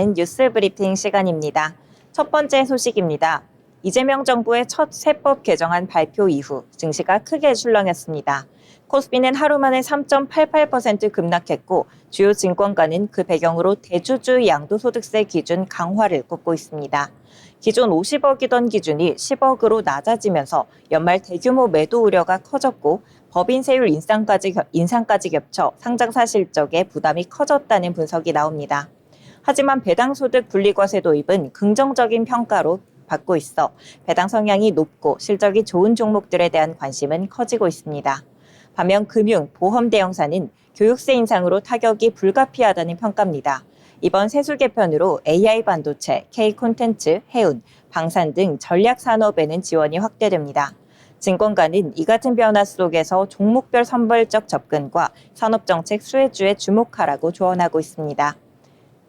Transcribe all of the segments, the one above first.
뉴스 브리핑 시간입니다. 첫 번째 소식입니다. 이재명 정부의 첫 세법 개정안 발표 이후 증시가 크게 출렁였습니다. 코스피는 하루 만에 3.88% 급락했고 주요 증권가는 그 배경으로 대주주 양도소득세 기준 강화를 꼽고 있습니다. 기존 50억이던 기준이 10억으로 낮아지면서 연말 대규모 매도 우려가 커졌고 법인세율 인상까지 겹쳐 상장사 실적에 부담이 커졌다는 분석이 나옵니다. 하지만 배당소득 분리과세 도입은 긍정적인 평가로 받고 있어 배당 성향이 높고 실적이 좋은 종목들에 대한 관심은 커지고 있습니다. 반면 금융, 보험 대형사는 교육세 인상으로 타격이 불가피하다는 평가입니다. 이번 세수 개편으로 AI 반도체, K 콘텐츠, 해운, 방산 등 전략 산업에는 지원이 확대됩니다. 증권가는 이 같은 변화 속에서 종목별 선별적 접근과 산업정책 수혜주에 주목하라고 조언하고 있습니다.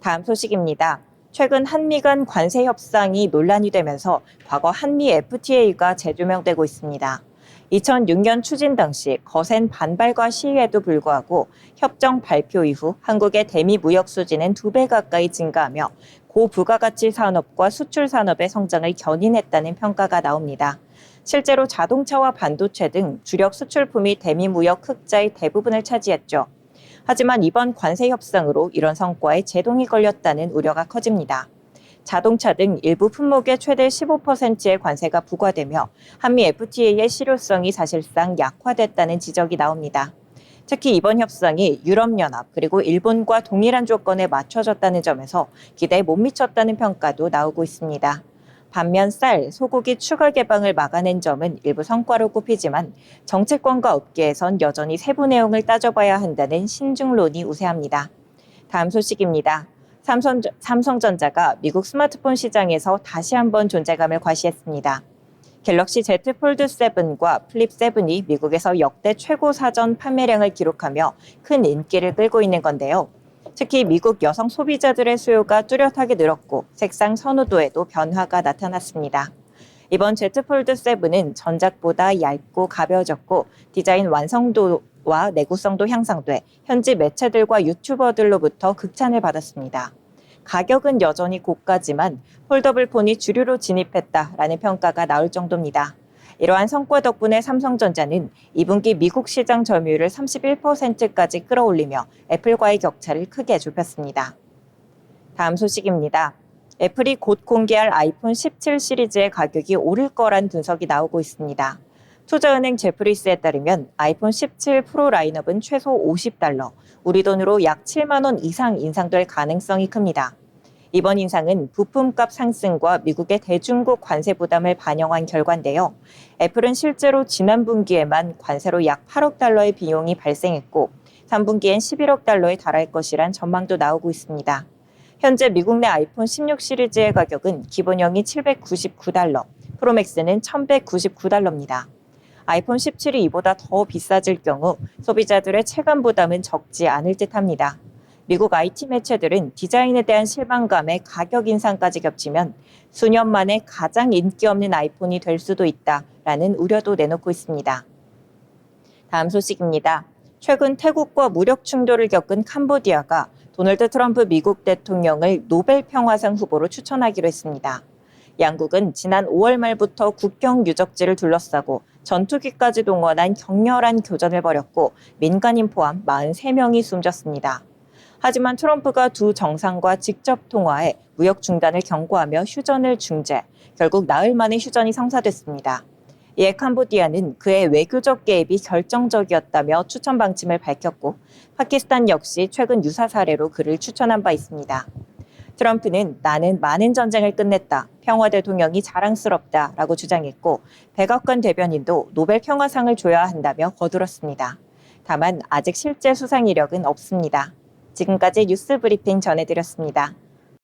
다음 소식입니다. 최근 한미 간 관세 협상이 논란이 되면서 과거 한미 FTA가 재조명되고 있습니다. 2006년 추진 당시 거센 반발과 시위에도 불구하고 협정 발표 이후 한국의 대미 무역 수지는 2배 가까이 증가하며 고부가가치 산업과 수출 산업의 성장을 견인했다는 평가가 나옵니다. 실제로 자동차와 반도체 등 주력 수출품이 대미 무역 흑자의 대부분을 차지했죠. 하지만 이번 관세 협상으로 이런 성과에 제동이 걸렸다는 우려가 커집니다. 자동차 등 일부 품목에 최대 15%의 관세가 부과되며 한미 FTA의 실효성이 사실상 약화됐다는 지적이 나옵니다. 특히 이번 협상이 유럽연합 그리고 일본과 동일한 조건에 맞춰졌다는 점에서 기대에 못 미쳤다는 평가도 나오고 있습니다. 반면 쌀, 소고기 추가 개방을 막아낸 점은 일부 성과로 꼽히지만 정치권과 업계에선 여전히 세부 내용을 따져봐야 한다는 신중론이 우세합니다. 다음 소식입니다. 삼성전자가 미국 스마트폰 시장에서 다시 한번 존재감을 과시했습니다. 갤럭시 Z 폴드 7과 플립 7이 미국에서 역대 최고 사전 판매량을 기록하며 큰 인기를 끌고 있는 건데요. 특히 미국 여성 소비자들의 수요가 뚜렷하게 늘었고 색상 선호도에도 변화가 나타났습니다. 이번 Z 폴드 7은 전작보다 얇고 가벼워졌고 디자인 완성도와 내구성도 향상돼 현지 매체들과 유튜버들로부터 극찬을 받았습니다. 가격은 여전히 고가지만 폴더블 폰이 주류로 진입했다라는 평가가 나올 정도입니다. 이러한 성과 덕분에 삼성전자는 2분기 미국 시장 점유율을 31%까지 끌어올리며 애플과의 격차를 크게 좁혔습니다. 다음 소식입니다. 애플이 곧 공개할 아이폰 17 시리즈의 가격이 오를 거란 분석이 나오고 있습니다. 투자은행 제프리스에 따르면 아이폰 17 프로 라인업은 최소 $50, 우리 돈으로 약 7만 원 이상 인상될 가능성이 큽니다. 이번 인상은 부품값 상승과 미국의 대중국 관세 부담을 반영한 결과인데요. 애플은 실제로 지난 분기에만 관세로 약 $8억 비용이 발생했고 3분기엔 $11억 달할 것이란 전망도 나오고 있습니다. 현재 미국 내 아이폰 16 시리즈의 가격은 기본형이 $799, 프로맥스는 $1,199입니다. 아이폰 17이 이보다 더 비싸질 경우 소비자들의 체감 부담은 적지 않을 듯합니다. 미국 IT 매체들은 디자인에 대한 실망감에 가격 인상까지 겹치면 수년 만에 가장 인기 없는 아이폰이 될 수도 있다라는 우려도 내놓고 있습니다. 다음 소식입니다. 최근 태국과 무력 충돌을 겪은 캄보디아가 도널드 트럼프 미국 대통령을 노벨 평화상 후보로 추천하기로 했습니다. 양국은 지난 5월 말부터 국경 유적지를 둘러싸고 전투기까지 동원한 격렬한 교전을 벌였고 민간인 포함 43명이 숨졌습니다. 하지만 트럼프가 두 정상과 직접 통화해 무역 중단을 경고하며 휴전을 중재, 결국 나흘 만에 휴전이 성사됐습니다. 이에 캄보디아는 그의 외교적 개입이 결정적이었다며 추천 방침을 밝혔고 파키스탄 역시 최근 유사 사례로 그를 추천한 바 있습니다. 트럼프는 나는 많은 전쟁을 끝냈다, 평화 대통령이 자랑스럽다라고 주장했고 백악관 대변인도 노벨 평화상을 줘야 한다며 거들었습니다. 다만 아직 실제 수상 이력은 없습니다. 지금까지 뉴스 브리핑 전해드렸습니다.